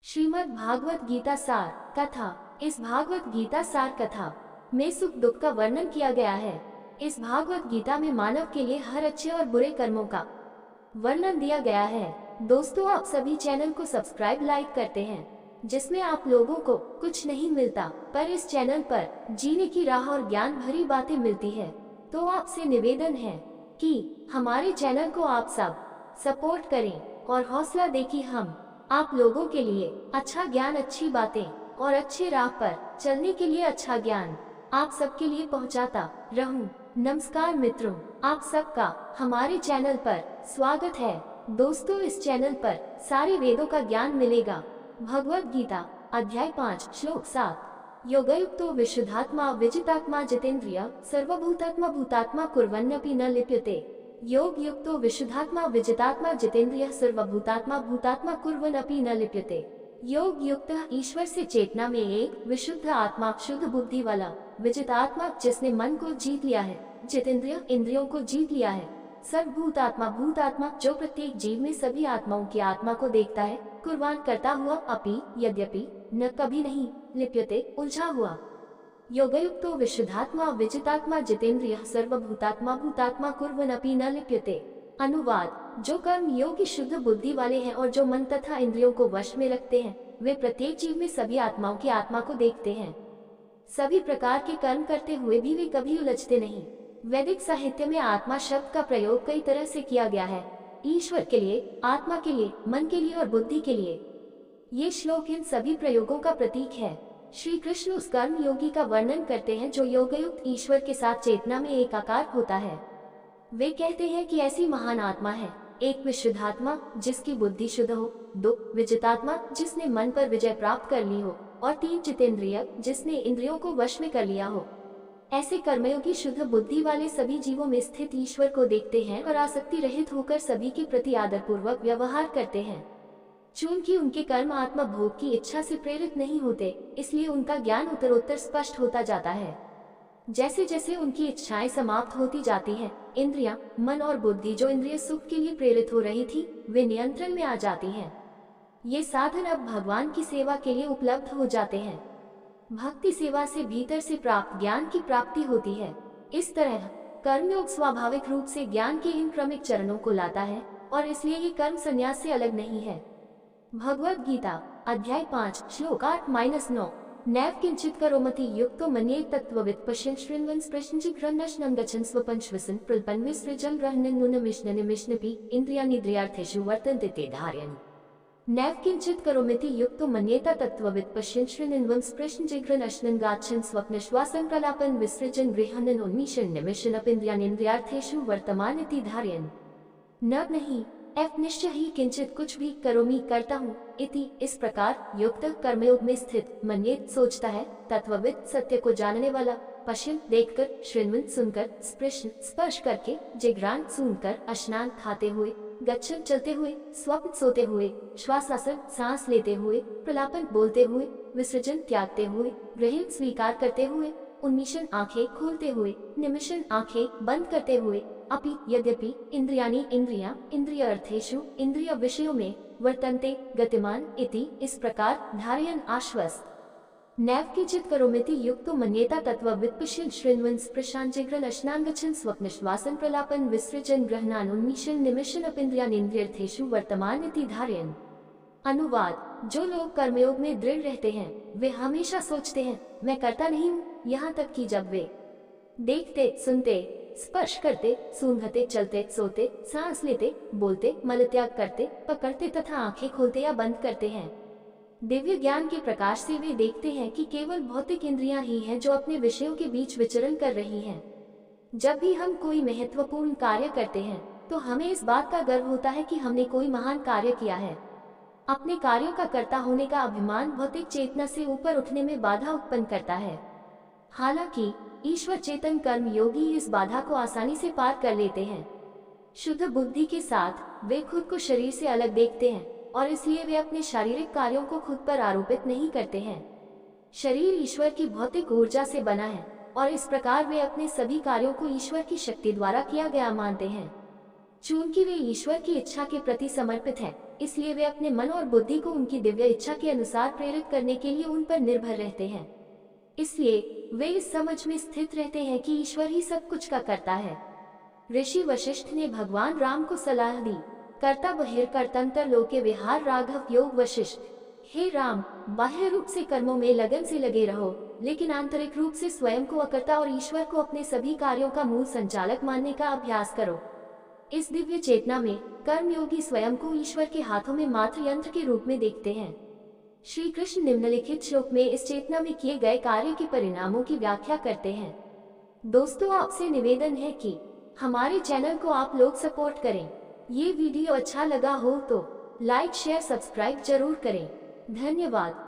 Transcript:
श्रीमद् भागवत गीता सार कथा। इस भागवत गीता सार कथा में सुख दुख का वर्णन किया गया है। इस भागवत गीता में मानव के लिए हर अच्छे और बुरे कर्मों का वर्णन दिया गया है। दोस्तों, आप सभी चैनल को सब्सक्राइब लाइक करते हैं, जिसमें आप लोगों को कुछ नहीं मिलता, पर इस चैनल पर जीने की राह और ज्ञान भरी बातें मिलती है। तो आपसे निवेदन है कि हमारे चैनल को आप सब सपोर्ट करें और हौसला दें कि हम आप लोगों के लिए अच्छा ज्ञान, अच्छी बातें और अच्छे राह पर चलने के लिए अच्छा ज्ञान आप सबके लिए पहुंचाता रहूं। नमस्कार मित्रों, आप सबका हमारे चैनल पर स्वागत है। दोस्तों, इस चैनल पर सारे वेदों का ज्ञान मिलेगा। भगवत गीता अध्याय 5 श्लोक 7। योगयुक्तो विशुद्धात्मा विजितात्मा जितेन्द्रिय सर्वभूतात्मा भूतात्मा कुर्वन्नपि न लिप्यते। योग युक्तो विशुद्धात्मा विजितात्मा जितेन्द्रिय सर्वभूतात्मा भूतात्मा कुर्वन्नपि न लिप्यते। योग युक्त ईश्वर से चेतना में एक, विशुद्ध आत्मा शुद्ध बुद्धि वाला, विजित आत्मा जिसने मन को जीत लिया है, जितेन्द्रिय इंद्रियों को जीत लिया है, सर्वभूतात्मा भूतात्मा जो प्रत्येक जीव में सभी आत्माओं की आत्मा को देखता है, कुर्बान करता हुआ, अपि यद्यपि, न कभी नहीं, लिप्यते उलझा हुआ। योगयुक्तो विशुद्धात्मा विजितात्मा जितेन्द्रिय सर्वभूतात्मा भूतात्मा कुर्वन्नपि न लिप्यते। अनुवाद: जो कर्म योगी शुद्ध बुद्धि वाले हैं और जो मन तथा इंद्रियों को वश में रखते हैं, वे प्रत्येक जीव में सभी आत्माओं की आत्मा को देखते हैं। सभी प्रकार के कर्म करते हुए भी वे कभी उलझते नहीं। वैदिक साहित्य में आत्मा शब्द का प्रयोग कई तरह से किया गया है: ईश्वर के लिए, आत्मा के लिए, मन के लिए और बुद्धि के लिए। ये श्लोक इन सभी प्रयोगों का प्रतीक है। श्री कृष्ण उस कर्म योगी का वर्णन करते हैं जो योगयुक्त ईश्वर के साथ चेतना में एकाकार होता है। वे कहते हैं कि ऐसी महान आत्मा है, एक विशुद्धात्मा जिसकी बुद्धि शुद्ध हो, दो विजितात्मा जिसने मन पर विजय प्राप्त कर ली हो, और तीन जितेंद्रिय जिसने इंद्रियों को वश में कर लिया हो। ऐसे कर्मयोगी शुद्ध बुद्धि वाले सभी जीवों में स्थित ईश्वर को देखते हैं और आसक्ति रहित होकर सभी के प्रति आदर पूर्वक व्यवहार करते हैं। चूंकि उनके कर्म आत्मा भोग की इच्छा से प्रेरित नहीं होते, इसलिए उनका ज्ञान उत्तरोत्तर स्पष्ट होता जाता है। जैसे जैसे उनकी इच्छाएं समाप्त होती जाती हैं, इंद्रियां, मन और बुद्धि जो इंद्रिय सुख के लिए प्रेरित हो रही थी, वे नियंत्रण में आ जाती हैं। ये साधन अब भगवान की सेवा के लिए उपलब्ध हो जाते हैं। भक्ति सेवा से भीतर से प्राप्त ज्ञान की प्राप्ति होती है। इस तरह कर्मयोग स्वाभाविक रूप से ज्ञान के इन क्रमिक चरणों को लाता है, और इसलिए ये कर्म संन्यास से अलग नहीं है। भगवत गीता अध्याय 5 श्लोक 8-9। नैव किंचित करोमति युक्तो मन्ये तत्त्ववित् पश्यन् शृण्वन् स्पृशन् जिघ्रन्नश्नं गच्छन् स्वपञ्चवसन् प्रल्पन् विसृजन् रहनन् नूनमिष्णनिमिष्णपि इन्द्रियाणीन्द्रियार्थेषु वर्तन्ते ते धारयन्। नैव किंचित करोमिति युक्तो मन्येत तत्त्ववित् पश्यन् शृण्वन् स्पृशन् जिघ्रन्नश्नं गच्छन् स्वप्नश्वासं प्रलापन् विसृजन् गृह्णन् उन्मीषन् निमिषन्नपि इन्द्रियार्थेषु वर्तमानिति धारयन्। न नहीं, एफ निश्चय ही, किंचित कुछ भी, करोमि करता हूँ, इति इस प्रकार युक्त कर्मयोग में स्थित, मन्येत सोचता है, तत्वविद सत्य को जानने वाला, पश्यन् देखकर, शृण्वन् सुनकर, स्पृशन स्पर्श करके, जिघ्रान सूंघकर, स्नान खाते हुए, गच्छन् चलते हुए, स्वप्न सोते हुए, श्वासासन सांस लेते हुए, प्रलापन बोलते हुए, विसर्जन त्यागते हुए, ग्रहण स्वीकार करते हुए, उन्मीषण आंखें खोलते हुए, निमिषण आंखें बंद करते हुए, अपि यद्यपि, इंद्रियाणि इंद्रियां, इंद्रिय अर्थेषु इंद्रिय विषयों में, वर्तन्ते गतिमान इति इस प्रकार, धारयन् आश्वस्त। नैव किंचित् करोमिति युक्तो मन्येत तत्त्ववित् पश्यन् शृण्वन् स्पृशान् जिघ्रन् अश्नान् गच्छन् स्वप्नश्वासं प्रलापन् विसृजन् गृह्णान् उन्मीषन् निमिषन्नपि इन्द्रियार्थेषु वर्तमान इति धारयन्। अनुवाद: जो लोग कर्मयोग में दृढ़ रहते हैं, वे हमेशा सोचते हैं, मैं करता नहीं हूँ, यहाँ तक कि जब वे देखते, सुनते, स्पर्श करते, सूंघते, चलते, सोते, सांस लेते, बोलते, मलत्याग करते, पकड़ते तथा आंखें खोलते या बंद करते हैं। दिव्य ज्ञान के प्रकाश से वे देखते हैं कि केवल भौतिक इंद्रियां ही हैं जो अपने विषयों के बीच विचरण कर रही हैं। जब भी हम कोई महत्वपूर्ण कार्य करते हैं, तो हमें इस बात का गर्व होता है कि हमने कोई महान कार्य किया है। अपने कार्यों का कर्ता होने का अभिमान भौतिक चेतना से ऊपर उठने में बाधा उत्पन्न करता है। हालांकि ईश्वर चेतन कर्म योगी इस बाधा को आसानी से पार कर लेते हैं। शुद्ध बुद्धि के साथ वे खुद को शरीर से अलग देखते हैं, और इसलिए वे अपने शारीरिक कार्यों को खुद पर आरोपित नहीं करते हैं। शरीर ईश्वर की भौतिक ऊर्जा से बना है, और इस प्रकार वे अपने सभी कार्यों को ईश्वर की शक्ति द्वारा किया गया मानते हैं। चूंकि वे ईश्वर की इच्छा के प्रति समर्पित हैं, इसलिए वे अपने मन और बुद्धि को उनकी दिव्य इच्छा के अनुसार प्रेरित करने के लिए उन पर निर्भर रहते हैं। इसलिए वे इस समझ में स्थित रहते हैं कि ईश्वर ही सब कुछ का करता है। ऋषि वशिष्ठ ने भगवान राम को सलाह दी, कर्ता बहिर कर्तंतर लोके विहार राघव योग वशिष्ठ। हे राम, बाह्य रूप से कर्मों में लगन से लगे रहो, लेकिन आंतरिक रूप से स्वयं को अकर्ता और ईश्वर को अपने सभी कार्यों का मूल संचालक मानने का अभ्यास करो। इस दिव्य चेतना में कर्मयोगी स्वयं को ईश्वर के हाथों में मात्र यंत्र के रूप में देखते हैं। श्री कृष्ण निम्नलिखित श्लोक में इस चेतना में किए गए कार्य के परिणामों की व्याख्या करते हैं। दोस्तों, आपसे निवेदन है कि हमारे चैनल को आप लोग सपोर्ट करें। ये वीडियो अच्छा लगा हो तो लाइक शेयर सब्सक्राइब जरूर करें। धन्यवाद।